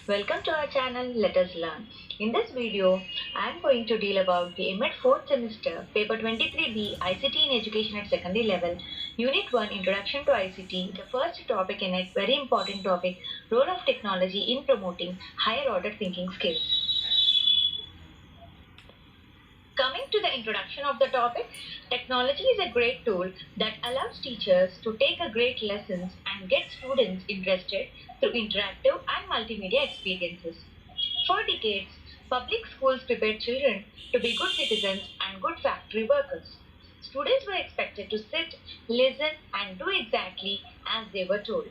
Welcome to our channel. Let us learn. In this video, I am going to deal about the M.Ed 4th semester, paper 23B, ICT in Education at Secondary Level, Unit 1, Introduction to ICT, the first topic in it, very important topic, role of technology in promoting higher order thinking skills. Coming to the introduction of the topic, technology is a great tool that allows teachers to take a great lessons and get students interested through interactive and multimedia experiences. For decades, public schools prepared children to be good citizens and good factory workers. Students were expected to sit, listen, and do exactly as they were told.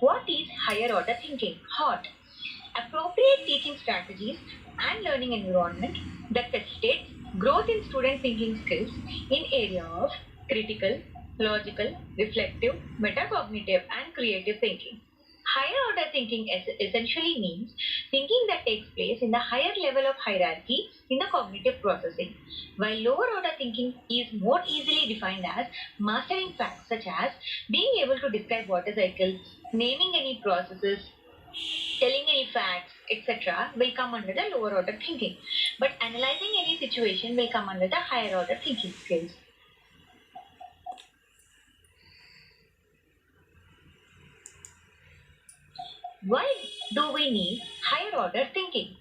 What is higher order thinking? HOT. Appropriate teaching strategies and learning environment that facilitates growth in student thinking skills in area of critical, logical, reflective, metacognitive and creative thinking. Higher order thinking essentially means thinking that takes place in the higher level of hierarchy in the cognitive processing, while lower order thinking is more easily defined as mastering facts such as being able to describe water cycles, naming any processes, telling any facts, etc. will come under the lower order thinking. But analyzing any situation will come under the higher order thinking skills. Why do we need higher order thinking?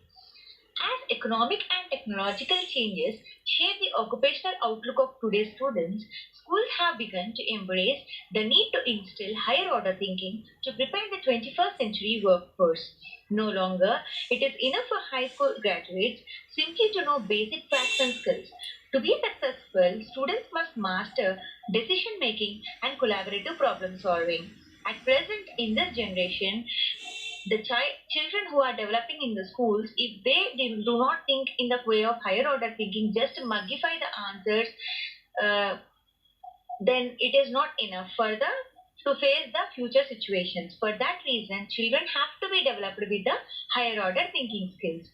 As economic and technological changes shape the occupational outlook of today's students, schools have begun to embrace the need to instill higher order thinking to prepare the 21st century workforce. No longer it is enough for high school graduates simply to know basic facts and skills. To be successful, students must master decision making and collaborative problem solving. At present, in this generation, the children who are developing in the schools, if they do not think in the way of higher order thinking, just mugify the answers, then it is not enough further to face the future situations. For that reason, children have to be developed with the higher order thinking skills.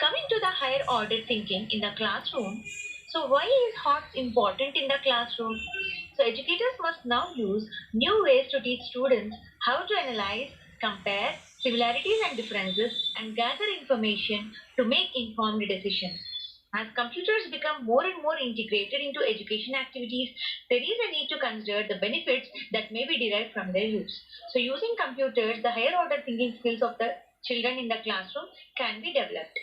Coming to the higher order thinking in the classroom, so why is HOTS important in the classroom? So educators must now use new ways to teach students how to analyze, compare similarities and differences and gather information to make informed decisions. As computers become more and more integrated into education activities, there is a need to consider the benefits that may be derived from their use. So using computers, the higher order thinking skills of the children in the classroom can be developed.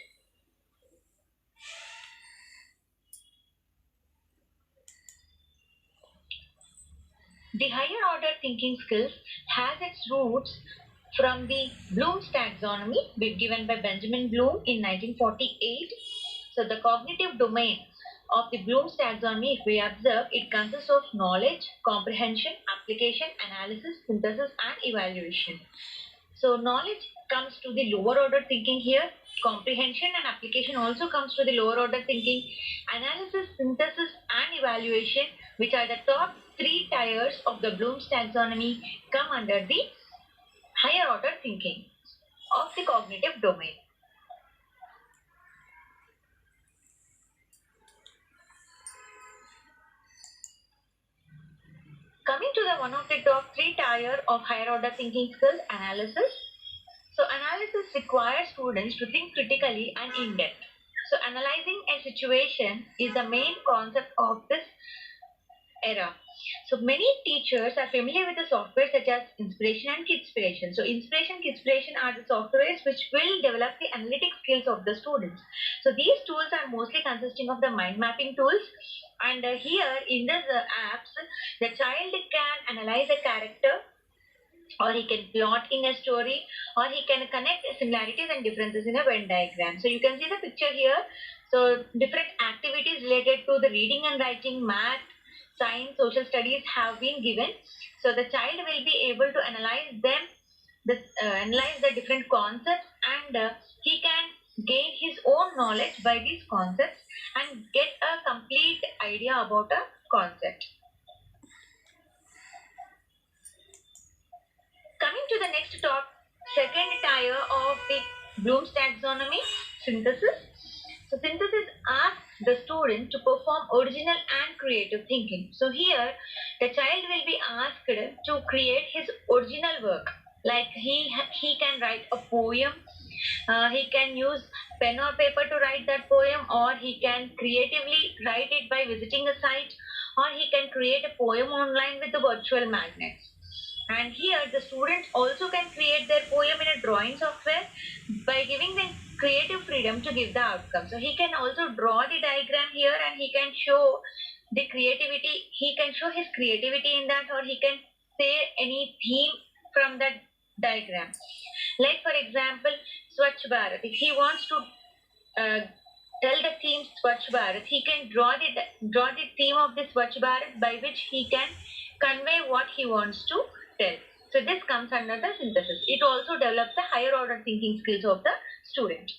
The higher order thinking skills has its roots from the Bloom's taxonomy given by Benjamin Bloom in 1948. So the cognitive domain of the Bloom's taxonomy, if we observe, it consists of knowledge, comprehension, application, analysis, synthesis and evaluation. So knowledge comes to the lower order thinking here. Comprehension and application also comes to the lower order thinking. Analysis, synthesis and evaluation, which are the top three tiers of the Bloom's taxonomy, come under the higher order thinking of the cognitive domain. Coming to the one of the top three tier of higher order thinking skills, analysis. So analysis requires students to think critically and in depth. So analyzing a situation is the main concept of this era. So many teachers are familiar with the software such as Inspiration and Kidspiration. So Inspiration, Kidspiration are the softwares which will develop the analytic skills of the students. So these tools are mostly consisting of the mind mapping tools. And here in these apps, the child can analyze a character, or he can plot in a story, or he can connect similarities and differences in a Venn diagram. So you can see the picture here. So different activities related to the reading and writing, math, science, social studies have been given. So the child will be able to analyze them, analyze the different concepts, and he can gain his own knowledge by these concepts and get a complete idea about a concept. Coming to the next top, second tier of the Bloom's taxonomy, synthesis. So synthesis asks the student to perform original and creative thinking. So here the child will be asked to create his original work. Like he can write a poem, he can use pen or paper to write that poem, or he can creatively write it by visiting a site, or he can create a poem online with the virtual magnets. And here the students also can create their poem in a drawing software by giving them creative freedom to give the outcome. So he can also draw the diagram here, and he can show the creativity, he can show his creativity in that, or he can say any theme from that diagram. Like for example, Swachh Bharat. If he wants to tell the theme Swachh Bharat, he can draw the theme of the Swachh Bharat by which he can convey what he wants to tell. So this comes under the synthesis. It also develops the higher order thinking skills of the student.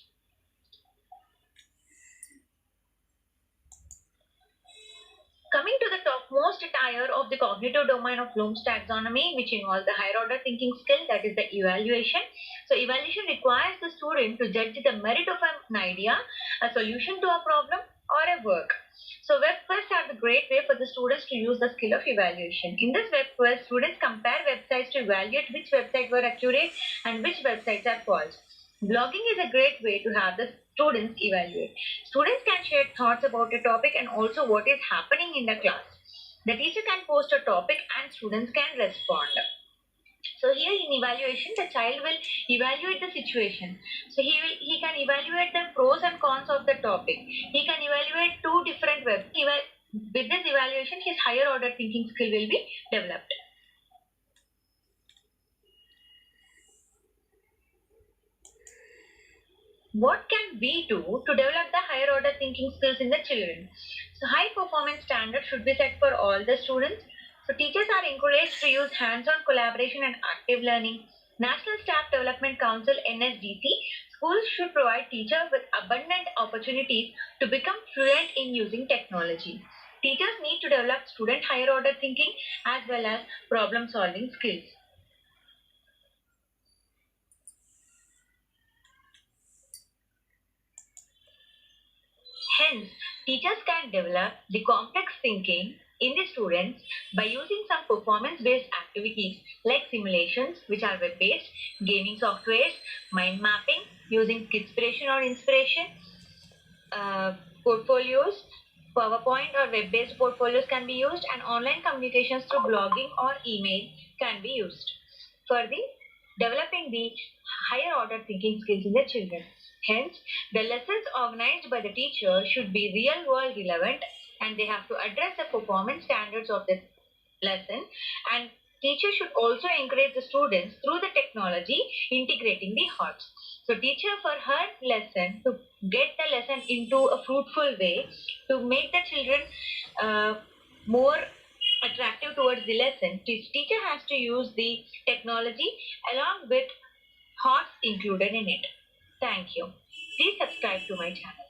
Coming to the topmost tier of the cognitive domain of Bloom's taxonomy, which involves the higher order thinking skill, that is the evaluation. So evaluation requires the student to judge the merit of an idea, a solution to a problem, or a work. So web quests are the great way for the students to use the skill of evaluation. In this web quest, students compare websites to evaluate which websites were accurate and which websites are false. Blogging is a great way to have the students evaluate. Students can share thoughts about a topic and also what is happening in the class. The teacher can post a topic and students can respond. So here in evaluation, the child will evaluate the situation. So he can evaluate the pros and cons of the topic. He can evaluate two different webs. With this evaluation, his higher order thinking skill will be developed. What can we do to develop the higher order thinking skills in the children? So high performance standards should be set for all the students. So teachers are encouraged to use hands-on collaboration and active learning. National Staff Development Council (NSDC) schools should provide teachers with abundant opportunities to become fluent in using technology. Teachers need to develop student higher order thinking as well as problem solving skills. Hence, teachers can develop the complex thinking in the students by using some performance-based activities like simulations, which are web-based, gaming softwares, mind mapping, using Kidspiration or Inspiration, portfolios, PowerPoint or web-based portfolios can be used, and online communications through blogging or email can be used for the developing the higher order thinking skills in the children. Hence, the lessons organized by the teacher should be real world relevant, and they have to address the performance standards of the lesson, and teacher should also encourage the students through the technology integrating the HOTS. So teacher for her lesson to get the lesson into a fruitful way, to make the children more attractive towards the lesson, teacher has to use the technology along with HOTS included in it. Thank you. Please subscribe to my channel.